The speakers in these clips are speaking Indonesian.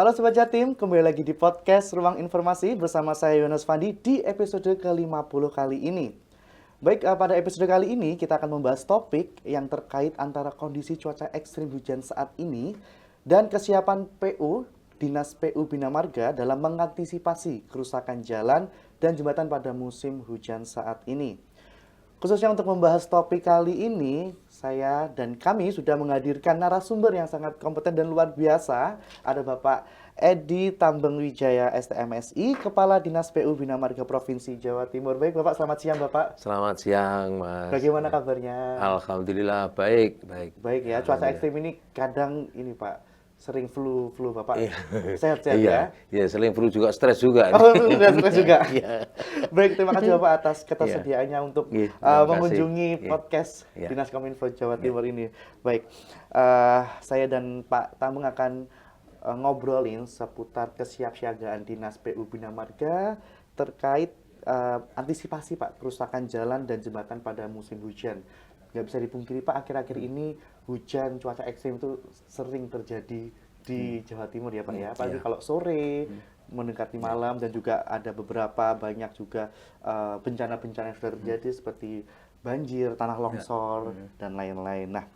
Halo Sobat Jatim, kembali lagi di podcast Ruang Informasi bersama saya Yonas Fandi di episode ke-50 kali ini. Baik, pada episode kali ini kita akan membahas topik yang terkait antara kondisi cuaca ekstrim hujan saat ini dan kesiapan PU, Dinas PU Bina Marga dalam mengantisipasi kerusakan jalan dan jembatan pada musim hujan saat ini. Khususnya untuk membahas topik kali ini, saya dan kami sudah menghadirkan narasumber yang sangat kompeten dan luar biasa. Ada Bapak Edi Tambeng Wijaya STMSI, Kepala Dinas PU Bina Marga Provinsi Jawa Timur. Baik Bapak, selamat siang Bapak. Selamat siang Mas. Bagaimana kabarnya? Alhamdulillah baik. Baik ya, cuaca ekstrim ini kadang ini Pak, sering flu Bapak. Iya. Sehat-sehat Iya, ya? iya sering flu juga, stres juga. Oh, sudah stres juga. Iya. Baik, terima kasih Bapak atas ketersediaannya untuk Iya, terima kasih. mengunjungi Iya. podcast Iya. Dinas Kominfo Jawa Timur ini. Baik, saya dan Pak Tambeng akan ngobrolin seputar kesiapsiagaan Dinas PU Bina Marga terkait antisipasi Pak kerusakan jalan dan jembatan pada musim hujan. Nggak bisa dipungkiri Pak, akhir-akhir ini hujan cuaca ekstrim itu sering terjadi di Jawa Timur ya Pak ya. Apalagi kalau sore mendekati malam dan juga ada beberapa banyak juga bencana-bencana yang sudah terjadi seperti banjir, tanah longsor dan lain-lain. Nah,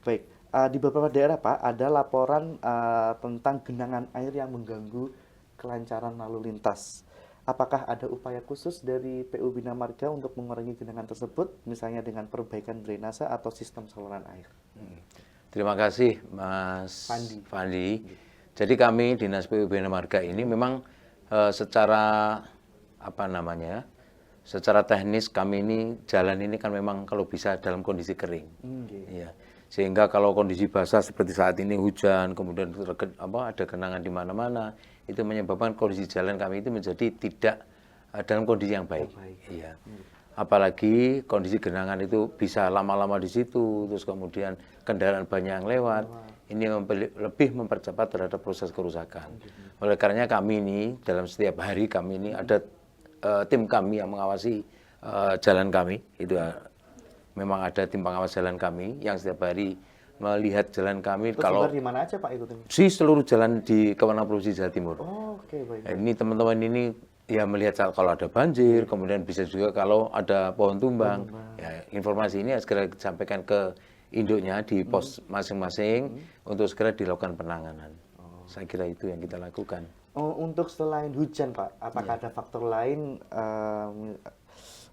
baik, di beberapa daerah Pak ada laporan tentang genangan air yang mengganggu kelancaran lalu lintas. Apakah ada upaya khusus dari PU Bina Marga untuk mengurangi genangan tersebut, misalnya dengan perbaikan drainase atau sistem saluran air? Terima kasih Mas Fandi. Jadi kami Dinas PU Bina Marga ini memang secara secara teknis kami ini jalan ini kan memang kalau bisa dalam kondisi kering. Iya. Sehingga kalau kondisi basah seperti saat ini hujan, kemudian ada genangan di mana-mana, itu menyebabkan kondisi jalan kami itu menjadi tidak dalam kondisi yang baik. Iya. Apalagi kondisi genangan itu bisa lama-lama di situ, terus kemudian kendaraan banyak yang lewat. Ini lebih mempercepat terhadap proses kerusakan. Oleh karenanya kami ini dalam setiap hari kami ini ada tim kami yang mengawasi jalan kami. Itu memang ada tim pengawas jalan kami yang setiap hari melihat jalan kami. Terus kalau di mana aja Pak itu? di seluruh jalan di Kewenangan Provinsi Jawa Timur. Oh, oke, baik. Ini teman-teman ini ya melihat kalau ada banjir, kemudian bisa juga kalau ada pohon tumbang. Ya, informasi ini segera disampaikan ke induknya di pos masing-masing untuk segera dilakukan penanganan. Saya kira itu yang kita lakukan. Untuk selain hujan Pak, apakah ada faktor lain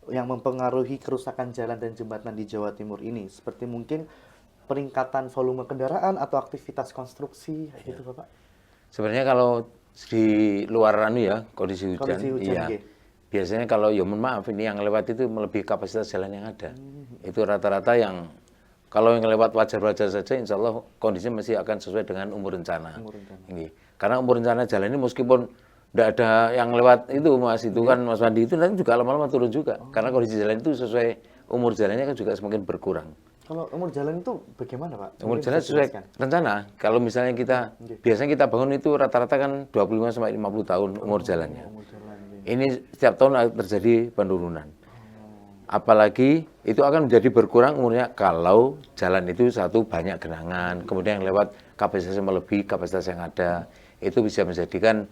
yang mempengaruhi kerusakan jalan dan jembatan di Jawa Timur ini? Seperti mungkin peningkatan volume kendaraan atau aktivitas konstruksi, gitu Bapak? Sebenarnya kalau di luar kondisi hujan, iya. Nggih. Biasanya kalau mohon maaf ini yang lewat itu melebihi kapasitas jalan yang ada. Itu rata-rata yang kalau yang lewat wajar-wajar saja, insya Allah kondisinya masih akan sesuai dengan umur rencana. Karena umur rencana jalan ini meskipun tidak ada yang lewat itu Mas, itu kan Mas Wandi itu nanti juga lama-lama turun juga. Karena kondisi jalan itu sesuai umur jalannya kan juga semakin berkurang. Kalau umur jalan itu bagaimana Pak? Umur jalan sesuai rencana. Kalau misalnya biasanya kita bangun itu rata-rata kan 25 sampai 50 tahun umur jalannya. Ini setiap tahun terjadi penurunan. Apalagi itu akan menjadi berkurang umurnya kalau jalan itu satu banyak genangan, kemudian yang lewat kapasitasnya melebihi kapasitas yang ada. Itu bisa menjadikan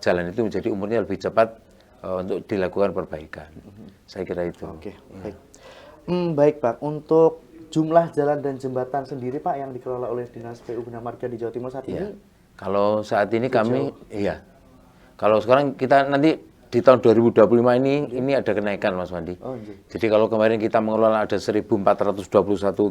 jalan itu menjadi umurnya lebih cepat untuk dilakukan perbaikan. Saya kira itu. Oke, baik. Baik Pak, untuk jumlah jalan dan jembatan sendiri Pak yang dikelola oleh Dinas PU Bina Marga di Jawa Timur saat ini? Kalau saat ini kami, kalau sekarang kita nanti di tahun 2025 ini ada kenaikan Mas Wandi. Jadi kalau kemarin kita mengelola ada 1.421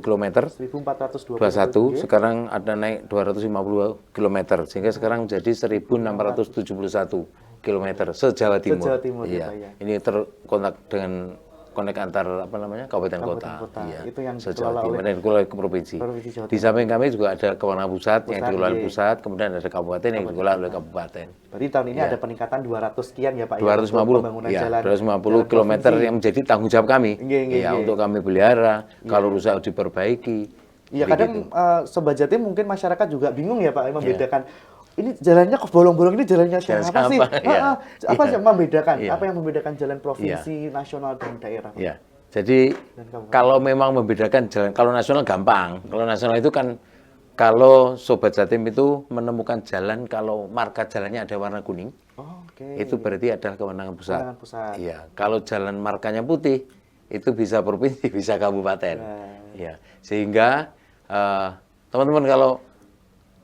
km, 1.421, sekarang ada naik 250 km, sehingga sekarang menjadi 1.671 km se-Jawa Timur. Se-Jawa Timur, iya. ya. Ini terkontak dengan konek antar kabupaten kota. Iya. Itu yang se-Jawa dikelola Timur dan dikelola ke provinsi. Di samping kami juga ada kewenangan pusat yang dikelola oleh pusat, kemudian ada kabupaten yang dikelola oleh kabupaten. Berarti tahun ini ada peningkatan 200 sekian ya Pak? 250, ya, 250 km yang menjadi tanggung jawab kami. Untuk kami pelihara, kalau rusak diperbaiki. Iya, kadang Sobat Jatim mungkin masyarakat juga bingung ya Pak, membedakan ini jalannya kok bolong-bolong, ini jalannya siapa sih? Apa sih yang membedakan? Apa yang membedakan jalan provinsi, nasional dan daerah? Jadi kalau memang membedakan jalan, kalau nasional gampang. Kalau nasional itu kan kalau Sobat Jatim itu menemukan jalan kalau marka jalannya ada warna kuning, Oh, oke. itu berarti adalah kewenangan pusat. Kewenangan pusat. Iya, kalau jalan markanya putih, itu bisa provinsi, bisa kabupaten. Ya, sehingga teman-teman kalau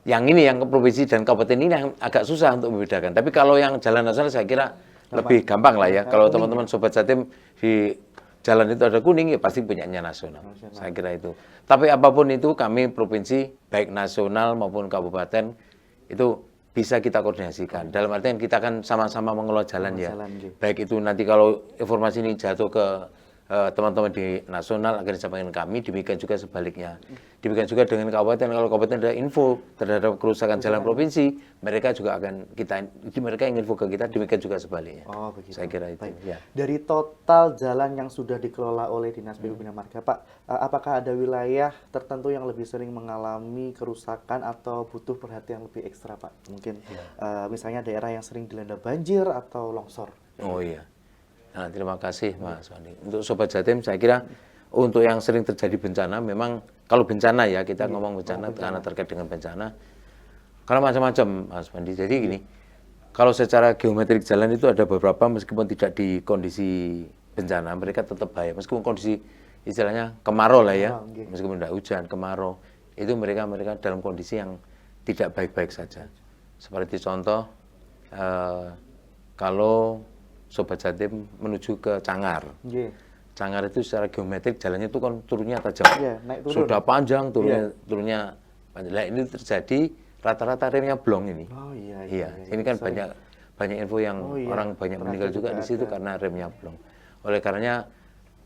yang ini yang ke provinsi dan kabupaten ini yang agak susah untuk membedakan. Tapi kalau yang jalan nasional saya kira lebih gampang lah ya. Kalau teman-teman Sobat Jatim di jalan itu ada kuning, ya pasti punyanya nasional. Saya kira itu. Tapi apapun itu kami provinsi, baik nasional maupun kabupaten, itu bisa kita koordinasikan. Dalam artian kita kan sama-sama mengelola jalan ya. Baik itu nanti kalau informasi ini jatuh ke teman-teman di nasional akan disampaikan kami, demikian juga sebaliknya. Demikian juga dengan kabupaten, kalau kabupaten ada info terhadap kerusakan jalan provinsi, mereka juga akan mereka ingin info ke kita, demikian juga sebaliknya. Oh, begitu. Saya kira itu. Ya. Dari total jalan yang sudah dikelola oleh Dinas PU Bina Marga, Pak, apakah ada wilayah tertentu yang lebih sering mengalami kerusakan atau butuh perhatian lebih ekstra, Pak? Mungkin misalnya daerah yang sering dilanda banjir atau longsor. Oh iya. Nah, terima kasih Mas Wandi. Untuk Sobat Jatim, saya kira untuk yang sering terjadi bencana, memang kalau bencana ya, kita ngomong bencana karena terkait dengan bencana, karena macam-macam Mas Wandi. Jadi gini, kalau secara geometrik jalan itu ada beberapa, meskipun tidak di kondisi bencana, mereka tetap bahaya. Meskipun kondisi istilahnya kemarau lah ya, meskipun tidak hujan, kemarau, itu mereka dalam kondisi yang tidak baik-baik saja. Seperti contoh, kalau Sobat Jatim menuju ke Cangar. Cangar itu secara geometrik jalannya itu kan turunnya tajam. Naik turun. Sudah panjang turunnya panjang. Nah, ini terjadi rata-rata remnya blong ini. Oh iya. Ini kan banyak info yang orang banyak meninggal juga di situ karena remnya blong. Oleh karenanya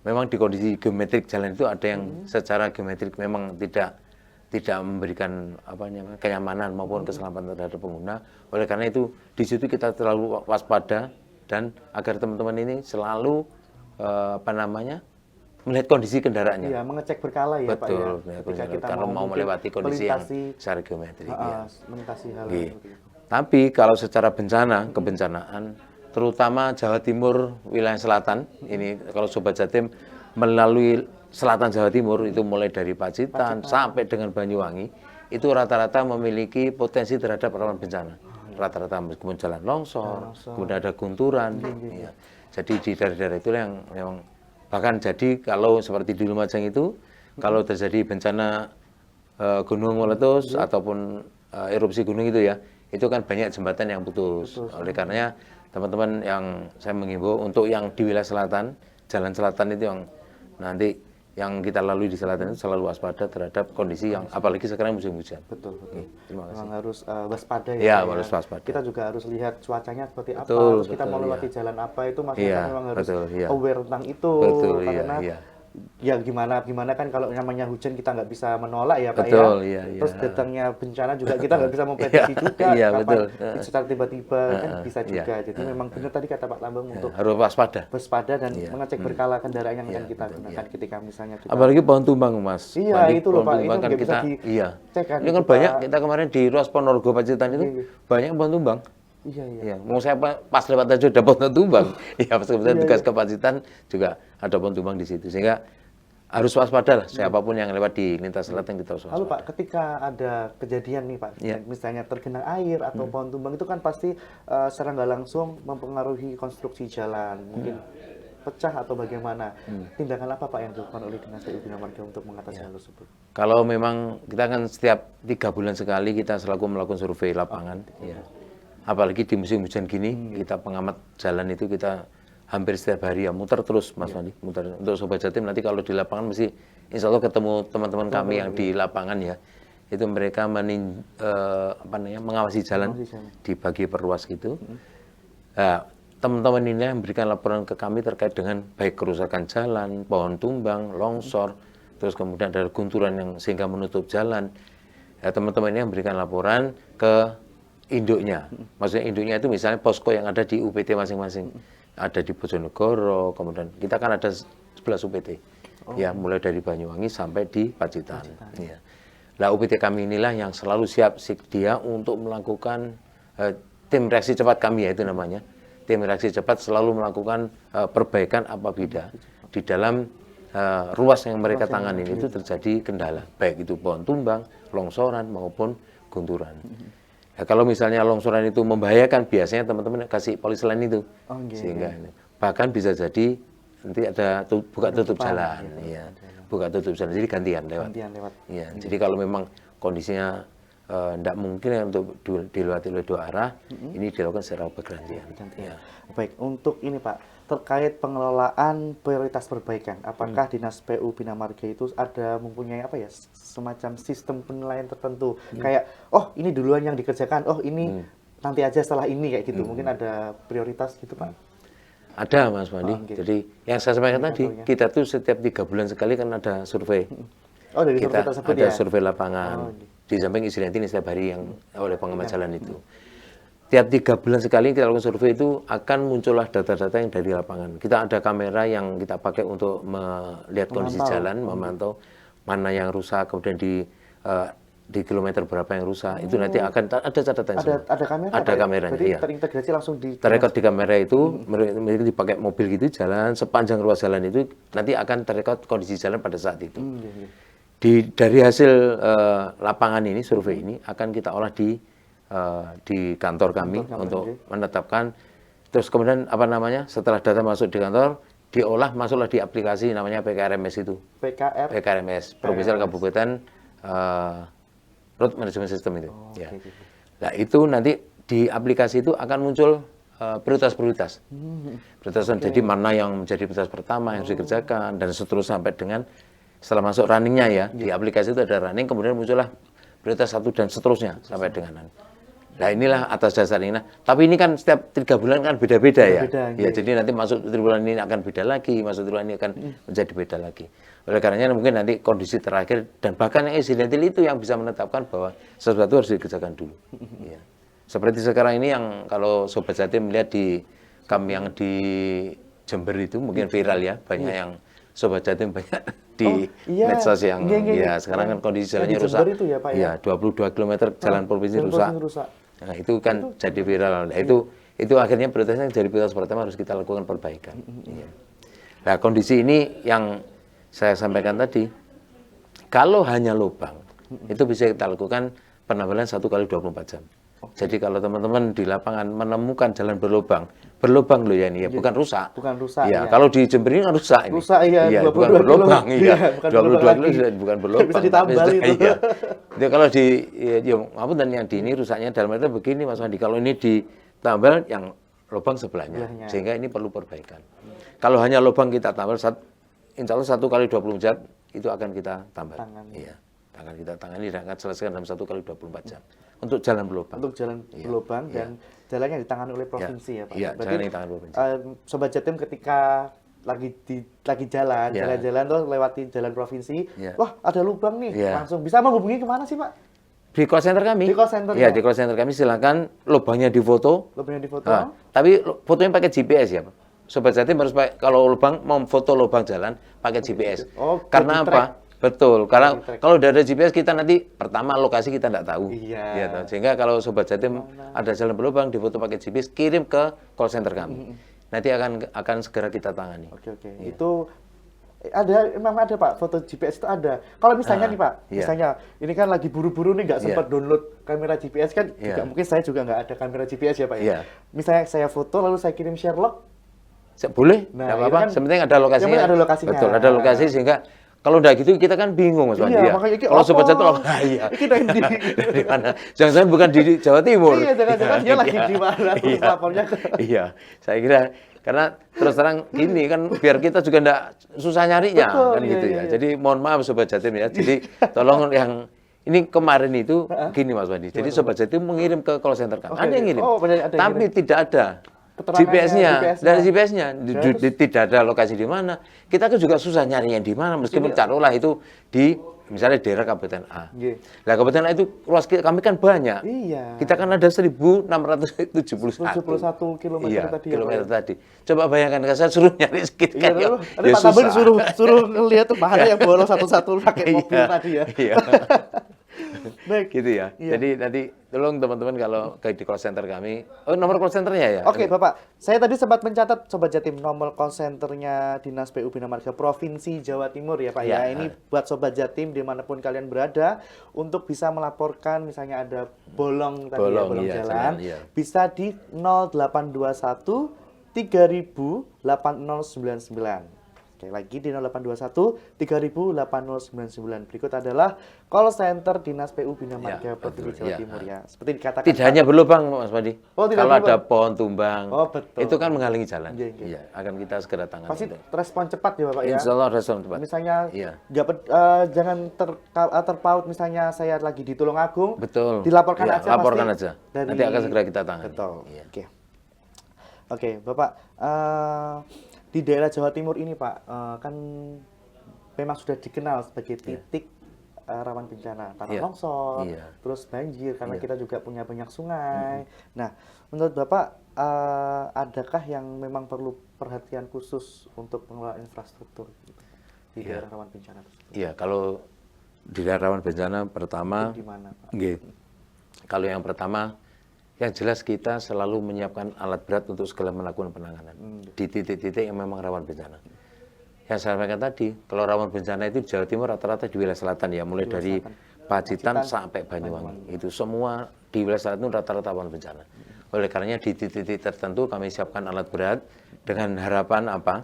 memang di kondisi geometrik jalan itu ada yang secara geometrik memang tidak memberikan kenyamanan maupun keselamatan terhadap pengguna. Oleh karena itu di situ kita terlalu waspada dan agar teman-teman ini selalu melihat kondisi kendaraannya. Iya, mengecek berkala ya, Pak ya. Ketika kita kalau mau melewati kondisi yang secara geometrik. Melintasi hal Tapi kalau secara kebencanaan, terutama Jawa Timur, wilayah selatan, ini kalau Sobat Jatim melalui selatan Jawa Timur, itu mulai dari Pacitan sampai dengan Banyuwangi, itu rata-rata memiliki potensi terhadap rawan bencana. Rata-rata meskipun jalan longsor, kemudian ada gunturan. Ya. Jadi di daerah-daerah itu yang memang bahkan jadi kalau seperti di Lumajang itu, kalau terjadi bencana gunung meletus ataupun erupsi gunung itu ya, itu kan banyak jembatan yang putus. Oleh karenanya teman-teman yang saya menghimbau untuk yang di wilayah selatan, jalan selatan itu yang nanti yang kita lalui di selatan itu selalu waspada terhadap kondisi yang apalagi sekarang musim hujan. Betul. Terima kasih. Memang harus waspada ya. Iya, harus waspada. Kita juga harus lihat cuacanya seperti apa, terus kita mau lewati jalan apa itu maksudnya memang harus aware tentang itu. Karena ya gimana kan kalau namanya hujan kita nggak bisa menolak ya Pak ya. Terus datangnya bencana juga kita nggak bisa memprediksi juga kapan secara tiba-tiba kan bisa juga. Jadi memang benar tadi kata Pak Lambang untuk harus waspada dan mengecek berkala kendaraan yang akan kita gunakan ketika misalnya kita apalagi pohon tumbang Mas. Iya, itu loh Pak, itu kan kita dicek kan. Ini kan banyak kita kemarin di ruas Ponorogo Pacitan itu banyak pohon tumbang. Iya. Mau saya pas lewat aja ada pohon tumbang. Iya, pas kemudian tugas kepacitan juga ada pohon tumbang di situ. Sehingga harus waspada lah siapapun yang lewat di lintas selatan kita harus waspada. Lalu Pak, ketika ada kejadian nih Pak, misalnya tergenang air atau pohon tumbang itu kan pasti secara nggak langsung mempengaruhi konstruksi jalan, mungkin pecah atau bagaimana. Tindakan apa Pak yang dilakukan oleh Dinas PU Bina Marga untuk mengatasi hal tersebut? Kalau memang kita kan setiap 3 bulan sekali kita selalu melakukan survei lapangan. Ya. Apalagi di musim hujan gini, kita pengamat jalan itu kita hampir setiap hari ya muter terus Mas Wandi, muter. Untuk Sobat Jatim nanti kalau di lapangan mesti insya Allah ketemu teman-teman kami yang di lapangan ya, itu mereka mengawasi jalan, dibagi perluas gitu. Nah, teman-teman ini yang memberikan laporan ke kami terkait dengan baik kerusakan jalan, pohon tumbang, longsor, terus kemudian ada gunturan yang sehingga menutup jalan. Ya, teman-teman ini yang memberikan laporan ke induknya. Maksudnya induknya itu misalnya posko yang ada di UPT masing-masing. Ada di Bojonegoro, kemudian kita kan ada 11 UPT. Ya, mulai dari Banyuwangi sampai di Pacitan. Ya. Nah, UPT kami inilah yang selalu siap sedia untuk melakukan tim reaksi cepat kami ya itu namanya. Tim reaksi cepat selalu melakukan perbaikan apabila di dalam ruas yang mereka tangani itu terjadi kendala, baik itu pohon tumbang, longsoran maupun gunturan. Nah, kalau misalnya longsoran itu membahayakan, biasanya teman-teman kasih poliselan itu, sehingga bahkan bisa jadi nanti ada buka tutup jalan, ya, buka tutup jalan, jadi gantian lewat. Ya, jadi kalau memang kondisinya tidak mungkin ya untuk dilewati oleh dua arah, ini dilakukan secara bergantian. Ya. Baik, untuk ini Pak, terkait pengelolaan prioritas perbaikan, apakah Dinas PU Bina Marga itu ada mempunyai apa ya, semacam sistem penilaian tertentu, kayak oh ini duluan yang dikerjakan, oh ini nanti aja setelah ini kayak gitu, mungkin ada prioritas gitu Pak? Ada Mas Wandi, jadi yang saya sampaikan tadi, kita tuh setiap 3 bulan sekali kan ada survei. Oh, dari Kita survei tersebut ada ya? survei lapangan, di samping isi ini setiap hari yang oleh pengamat jalan itu. Tiap 3 bulan sekali kita lakukan survei itu akan muncullah data-data yang dari lapangan. Kita ada kamera yang kita pakai untuk melihat kondisi jalan, memantau mana yang rusak, kemudian di kilometer berapa yang rusak. Itu nanti akan ada catatan semua. Ada kamera? Ada kameranya. Jadi iya. terintegrasi langsung di Terrekod di kamera itu, mereka dipakai mobil gitu jalan sepanjang ruas jalan itu nanti akan terrekod kondisi jalan pada saat itu. Dari hasil lapangan ini, survei ini akan kita olah di kantor kami untuk menetapkan, terus kemudian apa namanya, setelah data masuk di kantor diolah, masuklah di aplikasi namanya PKRMS itu. PKRMS, Provinsial Kabupaten Road Management System itu. Ya. Nah itu nanti di aplikasi itu akan muncul prioritas-prioritas. Jadi mana yang menjadi prioritas pertama yang harus dikerjakan dan seterusnya sampai dengan setelah masuk runningnya ya, di aplikasi itu ada running, kemudian muncullah prioritas 1 dan seterusnya sampai dengan. Nah inilah atas dasar ini. Nah, tapi ini kan setiap 3 bulan kan beda-beda ya. Ya, jadi nanti masuk triwulan ini akan beda lagi, masuk triwulan ini akan menjadi beda lagi. Oleh karenanya mungkin nanti kondisi terakhir dan bahkan yang insidental itu yang bisa menetapkan bahwa sesuatu harus dikerjakan dulu. Ya. Seperti sekarang ini yang kalau Sobat Jatim melihat di kami yang di Jember itu mungkin viral ya, banyak yang Sobat Jatim banyak di medsos yang ya sekarang kan kondisi jalannya rusak. Itu ya, Pak, ya? 22 km jalan provinsi rusak. Nah, itu kan jadi viral. Nah, itu akhirnya prioritasnya dari prioritas pertama harus kita lakukan perbaikan. Iya. Nah, kondisi ini yang saya sampaikan tadi, kalau hanya lubang, itu bisa kita lakukan penambalan 1 kali 24 jam. Jadi kalau teman-teman di lapangan menemukan jalan berlubang loh ya ini ya, bukan rusak. Bukan rusak. Ya, kalau di Jember ini kan rusak ini. Rusak iya, bukan berlubang iya. 22 kilo bukan berlubang. Bisa ditambal itu. Iya. Itu kalau di apa dan yang di ini rusaknya dalam arti begini Mas Wandi, kalau ini ditambal yang lubang sebelahnya. Sehingga ini perlu perbaikan. Kalau hanya lubang kita tambal insya Allah 1 kali 20 jam itu akan kita tambal. Iya. Akan kita tangani dan akan selesaikan dalam 1 kali 24 jam. Untuk jalan berlubang. Untuk jalan berlubang dan jalannya ditangani oleh provinsi ya Pak. Iya, jalan yang ditangani provinsi. Sobat Jatim ketika lagi jalan-jalan tuh lewati jalan provinsi, wah ada lubang nih, langsung bisa menghubungi kemana sih Pak? Di call center kami. Di call center. Iya, di call center kami silakan lubangnya difoto. Lubangnya difoto. Nah, tapi fotonya pakai GPS ya, Pak. Sobat Jatim harus pakai, kalau lubang mau foto lubang jalan pakai GPS. Karena apa? Betul, karena kalau udah ada GPS kita nanti pertama lokasi kita tidak tahu. Iya. Sehingga kalau Sobat Jatim ada jalan berlubang difoto pakai GPS, kirim ke call center kami. Nanti akan segera kita tangani. Oke. Iya. Itu memang ada Pak, foto GPS itu ada. Kalau misalnya nih Pak, misalnya ini kan lagi buru-buru nih nggak sempat download kamera GPS kan, juga, mungkin saya juga nggak ada kamera GPS ya Pak ya. Misalnya saya foto lalu saya kirim Sherlock. Boleh, nggak apa-apa. Kan, sepenting ada lokasinya. Ada lokasinya. Betul, ada lokasi sehingga kalau udah gitu kita kan bingung Mas Wandi. Kalau Sobat Jatim di mana? Jangan-jangan bukan di Jawa Timur. Iya, jangan-jangan dia lagi di mana lapornya. Iya, saya kira karena terus terang gini kan biar kita juga enggak susah nyarinya. Betul, kan gitu ya. Jadi mohon maaf Sobat Jatim ya. Jadi tolong yang ini kemarin itu gini Mas Wandi. Jadi Sobat Jatim mengirim ke call center kami. Ada yang ngirim. Tapi tidak ada GPS-nya, dari GPS-nya tidak ada lokasi di mana. Kita kan juga susah nyari yang di mana, meskipun taruhlah itu di misalnya daerah Kabupaten A. Nah, Kabupaten A itu luas kami kan banyak. Kita kan ada 1.671 kilometer tadi. Coba bayangkan saya suruh nyari sekitar ya Pak Tabel suruh ngelihat tuh mana yang bolos satu-satu pakai mobil tadi ya. Baik. Gitu ya. Iya. Jadi nanti tolong teman-teman kalau ke di call center kami, oh nomor call centernya ya. Oke, Bapak. Saya tadi sempat mencatat Sobat Jatim nomor call centernya Dinas PU Bina Marga Provinsi Jawa Timur ya, Pak ya. Ya. Ini buat Sobat Jatim dimanapun kalian berada untuk bisa melaporkan misalnya ada bolong tadi ya, bolong iya, jalan, iya. bisa di 0821 3000 8099. Sekali lagi di 0821 3000 8099. Berikut adalah call center Dinas PU Bina Marga Provinsi betul, Jawa ya. Timur ya. Seperti dikatakan Tidak hanya berlubang, Mas Padi. Oh, tidak Kalau ada berlubang. pohon tumbang, Oh, betul. itu kan menghalangi jalan. Iya, iya. Iya, akan kita segera tangani. Pasti itu. respon cepat ya Bapak ya. Insya Allah respon cepat. Misalnya Iya. jangan terpaut misalnya saya lagi di Tulungagung. Betul. Dilaporkan Iya, aja. laporkan pasti aja. Nanti akan segera kita tangani. Betul. Iya. Oke, Bapak. Di daerah Jawa Timur ini Pak, kan memang sudah dikenal sebagai titik rawan bencana, tanah Iya. longsor, Iya. terus banjir karena Iya. kita juga punya banyak sungai. Nah, menurut Bapak adakah yang memang perlu perhatian khusus untuk pengelolaan infrastruktur gitu, di Iya. daerah rawan bencana tersebut? Iya, kalau di daerah rawan bencana pertama, Di mana, Pak? nggih. Kalau yang pertama, yang jelas kita selalu menyiapkan alat berat untuk segala melakukan penanganan di titik-titik yang memang rawan bencana. Yang saya sampaikan tadi, kalau rawan bencana itu Jawa Timur rata-rata di wilayah selatan ya, mulai dari Pacitan sampai Banyuwangi. Itu semua di wilayah selatan itu rata-rata rawan bencana. Oleh karenanya di titik-titik tertentu kami siapkan alat berat dengan harapan apa?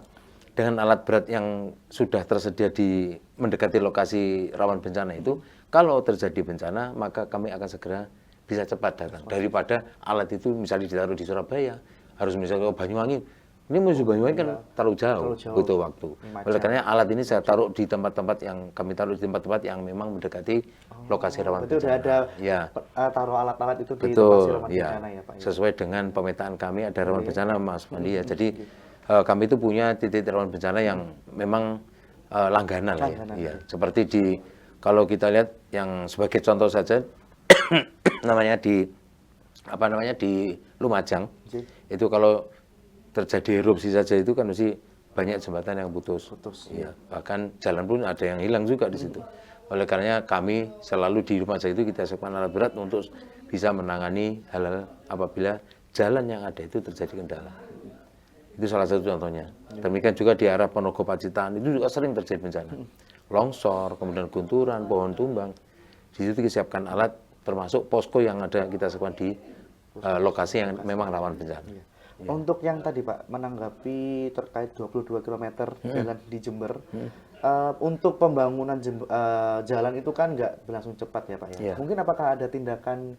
Dengan alat berat yang sudah tersedia di mendekati lokasi rawan bencana itu, kalau terjadi bencana maka kami akan segera bisa cepat datang daripada alat itu misalnya ditaruh di Surabaya harus misalnya ke Banyuwangi. Ini menuju Banyuwangi kan terlalu jauh, butuh waktu. Oleh karena alat ini saya taruh di tempat-tempat yang kami taruh di tempat-tempat yang memang mendekati lokasi rawan Berarti bencana. udah ada Ya, taruh alat-alat itu di lokasi betul. rawan Ya, bencana ya Pak ya? sesuai dengan pemetaan kami ada rawan bencana, Mas Pandi ya. Jadi kami itu punya titik rawan bencana yang memang langganan lah ya. Iya, seperti di kalau kita lihat yang sebagai contoh saja namanya di Lumajang. Itu kalau terjadi erupsi saja itu kan mesti banyak jembatan yang putus. Ya, bahkan jalan pun ada yang hilang juga di situ. Oleh karenanya kami selalu di Lumajang itu kita siapkan alat berat untuk bisa menangani hal-hal apabila jalan yang ada itu terjadi kendala. Itu salah satu contohnya. Demikian juga di arah Ponorogo Pacitan itu juga sering terjadi bencana. Longsor, kemudian gunturan, pohon tumbang. Di situ kita siapkan alat termasuk posko yang ada kita siapkan di lokasi yang memang rawan bencana. Untuk yang tadi Pak, menanggapi terkait 22 km jalan di Jember, untuk pembangunan jalan itu kan nggak berlangsung cepat ya Pak ya. Mungkin apakah ada tindakan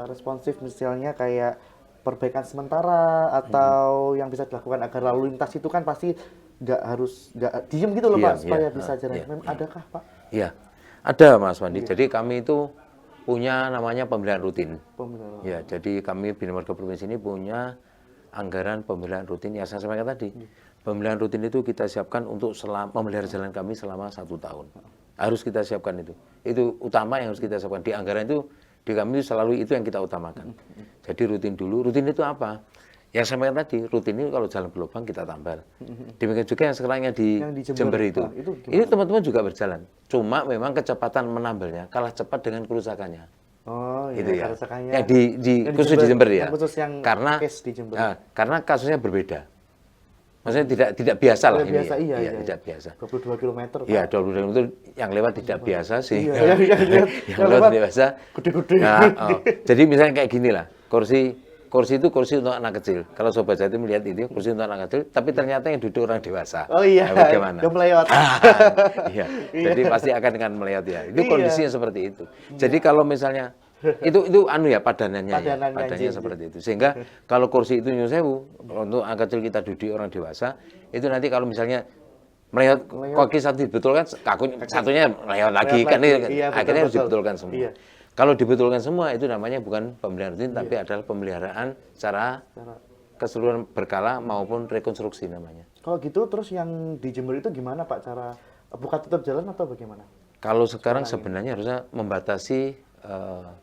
responsif misalnya kayak perbaikan sementara atau yang bisa dilakukan agar lalu lintas itu kan pasti nggak diem gitu loh Pak supaya bisa jalan. Adakah Pak? Iya, ada Mas Wandi. Jadi kami itu punya namanya pemeliharaan rutin. Ya, jadi kami Bina Marga Provinsi ini punya anggaran pemeliharaan rutin yang saya sampaikan tadi. Pemeliharaan rutin itu kita siapkan untuk memelihara jalan kami selama 1 tahun. Harus kita siapkan itu. Itu utama yang harus kita siapkan. Di anggaran itu, di kami itu selalu itu yang kita utamakan. Jadi rutin dulu. Rutin itu apa? Yang saya sampaikan tadi, rutin ini kalau jalan berlubang kita tambal. Demikian juga yang sekarang yang di Jember itu. Ini teman-teman juga berjalan. Cuma memang kecepatan menambalnya kalah cepat dengan kerusakannya. Oh iya, Itu ya. kerusakannya. Yang khusus di Jember ya. Khusus yang karena case di Jember. Karena kasusnya berbeda. Maksudnya tidak biasa lah ini. Biasa, ya. iya, Tidak biasa. 22 km. Iya, 22 km yang lewat tidak biasa sih. Iya, yang lewat tidak biasa. Gede-gede. Nah, jadi misalnya kayak gini lah. Kursi itu kursi untuk anak kecil. Kalau Sobat Jatim melihat itu kursi untuk anak kecil, tapi ternyata yang duduk orang dewasa. Oh iya, nah, bagaimana? Dia melewat. Iya. Jadi pasti akan melewat ya. Itu kondisinya seperti itu. Jadi kalau misalnya itu padanannya seperti itu. Sehingga kalau kursi itu nyuwun sewu untuk anak kecil kita duduk orang dewasa, itu nanti kalau misalnya melewat kaki satu dibetulkan, satunya melewat lagi kan akhirnya harus dibetulkan semua. Iya. Kalau dibetulkan semua itu namanya bukan pemeliharaan rutin tapi adalah pemeliharaan secara keseluruhan berkala maupun rekonstruksi namanya. Kalau gitu terus yang di Jember itu gimana Pak cara buka tutup jalan atau bagaimana? Kalau sekarang sebenarnya harusnya membatasi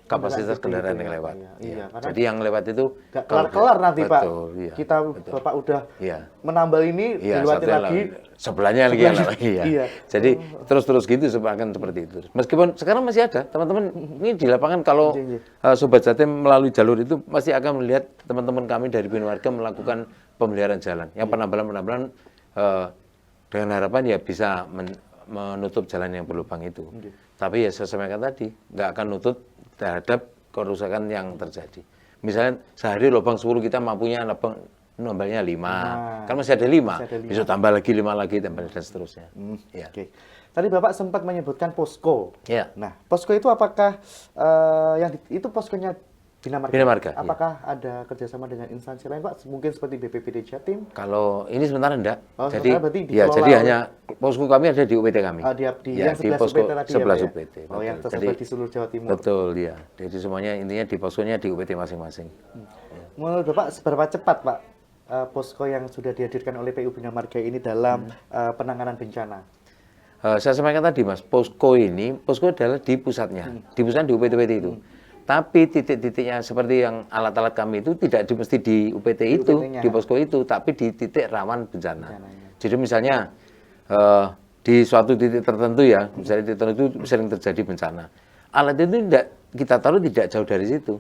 kapasitas kendaraan yang lewat. Iya, karena jadi yang lewat itu nggak kelar-kelar nanti Pak. betul, iya, Kita betul. Bapak udah Iya. menambal ini, Iya, dilewati satunya lagi. sebelahnya lagi yang lagi ya. Iya. Jadi terus gitu akan seperti itu. Meskipun sekarang masih ada teman-teman ini di lapangan kalau Sobat Jatim melalui jalur itu masih akan melihat teman-teman kami dari Bina Marga melakukan pemeliharaan jalan. Yang penambalan dengan harapan ya bisa menutup jalan yang berlubang itu. Tapi ya saya sampaikan tadi nggak akan nutup terhadap kerusakan yang terjadi. Misalnya sehari lubang 10 kita mampunya nambalnya 5. Kan masih ada 5. Bisa tambah lagi 5 lagi dan seterusnya. Ya. Oke. Tadi Bapak sempat menyebutkan posko. Ya. Nah, posko itu apakah itu poskonya Bina Marga? Bina Marga, Apakah ada kerjasama dengan instansi lain Pak? Mungkin seperti BPBD Jatim? Kalau ini sementara enggak. Oh, jadi sementara berarti ya dikelola jadi oleh- hanya posko kami ada di UPT kami. Di Ya, yang di sebelah posko UPT tadi sebelah ya, Pak, ya? UPT. Oh, yang betul. tersebar di seluruh Jawa Timur. Betul, ya. Jadi semuanya intinya di poskonya di UPT masing-masing. Menurut Bapak seberapa cepat Pak posko yang sudah dihadirkan oleh PU Bina Marga ini dalam penanganan bencana? Saya sampaikan tadi Mas, posko adalah di pusatnya, di pusat di UPT itu. Tapi titik-titiknya seperti yang alat-alat kami itu tidak mesti di UPT itu, UPT-nya. di posko itu, tapi di titik rawan bencana. Jadi misalnya di suatu titik tertentu ya, misalnya titik tertentu sering terjadi bencana. Alat itu tidak kita taruh tidak jauh dari situ.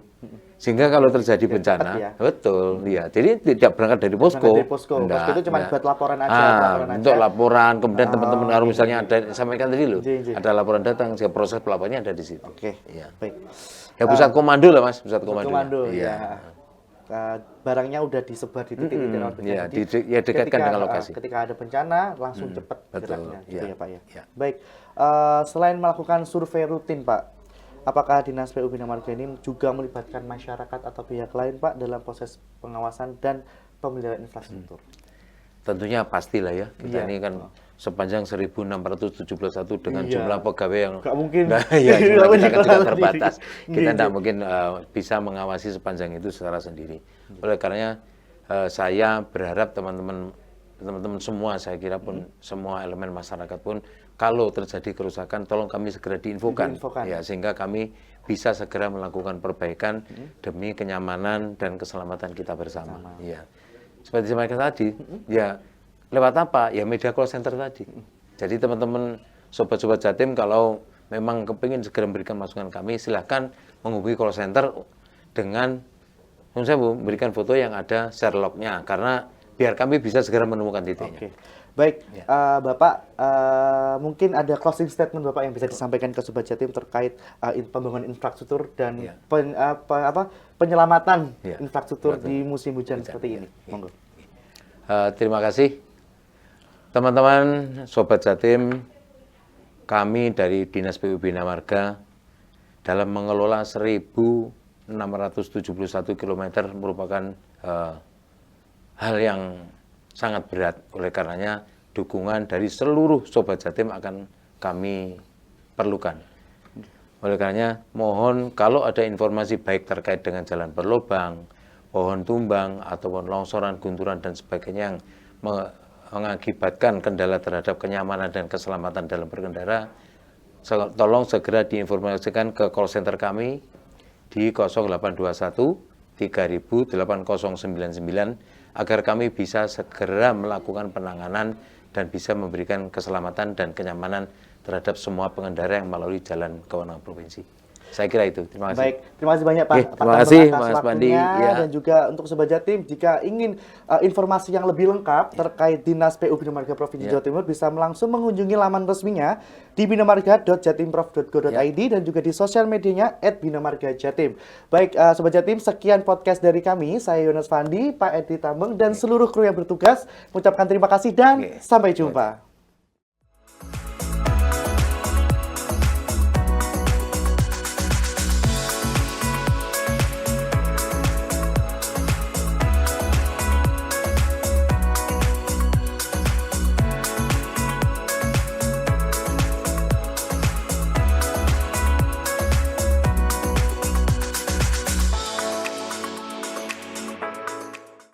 Sehingga kalau terjadi bencana, ya. betul, ya. Jadi tidak berangkat dari posko. Dari posko. Posko itu cuma buat laporan aja. Untuk laporan, kemudian teman-teman kalau misalnya ada, sampaikan tadi loh, ada laporan datang, sehingga proses pelaporannya ada di situ. Oke, Ya. baik. Ya pusat komando lah Mas, pusat komando. Komando, Iya. ya. Barangnya udah disebar di titik-titik rawan bencana. Ya, Jadi ya dekatkan dengan lokasi. ketika ada bencana langsung cepat betul, geraknya, gitu iya, ya Pak ya. iya. Baik. Selain melakukan survei rutin Pak, apakah Dinas PU Bina Marga ini juga melibatkan masyarakat atau pihak lain Pak dalam proses pengawasan dan pemeliharaan infrastruktur? Tentunya pastilah ya. Kita ini kan sepanjang 1671 dengan jumlah pegawai yang nggak mungkin. Nah, ya, jumlah kita kan juga dikelola terbatas. sendiri. Kita tidak mungkin bisa mengawasi sepanjang itu secara sendiri. Oleh karenanya saya berharap teman-teman semua, saya kira pun semua elemen masyarakat pun kalau terjadi kerusakan tolong kami segera diinfokan. Ya, sehingga kami bisa segera melakukan perbaikan demi kenyamanan dan keselamatan kita bersama. Ya. Seperti saya katakan tadi, ya lewat apa? Ya media call center tadi. Jadi teman-teman sobat-sobat Jatim kalau memang kepingin segera memberikan masukan kami, silahkan menghubungi call center dengan saya memberikan foto yang ada share log-nya, karena biar kami bisa segera menemukan titiknya. Oke. Baik, Bapak, mungkin ada closing statement Bapak yang bisa disampaikan ke Sobat Jatim terkait pembangunan infrastruktur dan penyelamatan infrastruktur di musim hujan seperti ini. Monggo. Terima kasih, teman-teman Sobat Jatim. Kami dari Dinas PU Bina Marga dalam mengelola 1.671 km merupakan hal yang sangat berat. Oleh karenanya dukungan dari seluruh Sobat Jatim akan kami perlukan. Oleh karenanya mohon kalau ada informasi baik terkait dengan jalan berlubang, pohon tumbang, ataupun longsoran, gunturan, dan sebagainya yang mengakibatkan kendala terhadap kenyamanan dan keselamatan dalam berkendara, tolong segera diinformasikan ke call center kami di 0821 3000 8099 agar kami bisa segera melakukan penanganan dan bisa memberikan keselamatan dan kenyamanan terhadap semua pengendara yang melalui jalan kewenangan provinsi. Saya kira itu. Terima kasih. Baik, terima kasih banyak Pak. Terima kasih Mas Pandi. Dan juga untuk Sobat Jatim, jika ingin informasi yang lebih lengkap terkait Dinas PU Bina Marga Provinsi Jawa Timur, bisa langsung mengunjungi laman resminya di binamarga.jatimprov.go.id dan juga di sosial medianya @binamargajatim. Baik, Sobat Jatim, sekian podcast dari kami. Saya Yonas Fandi, Pak Edi Tambeng, dan seluruh kru yang bertugas mengucapkan terima kasih dan sampai jumpa.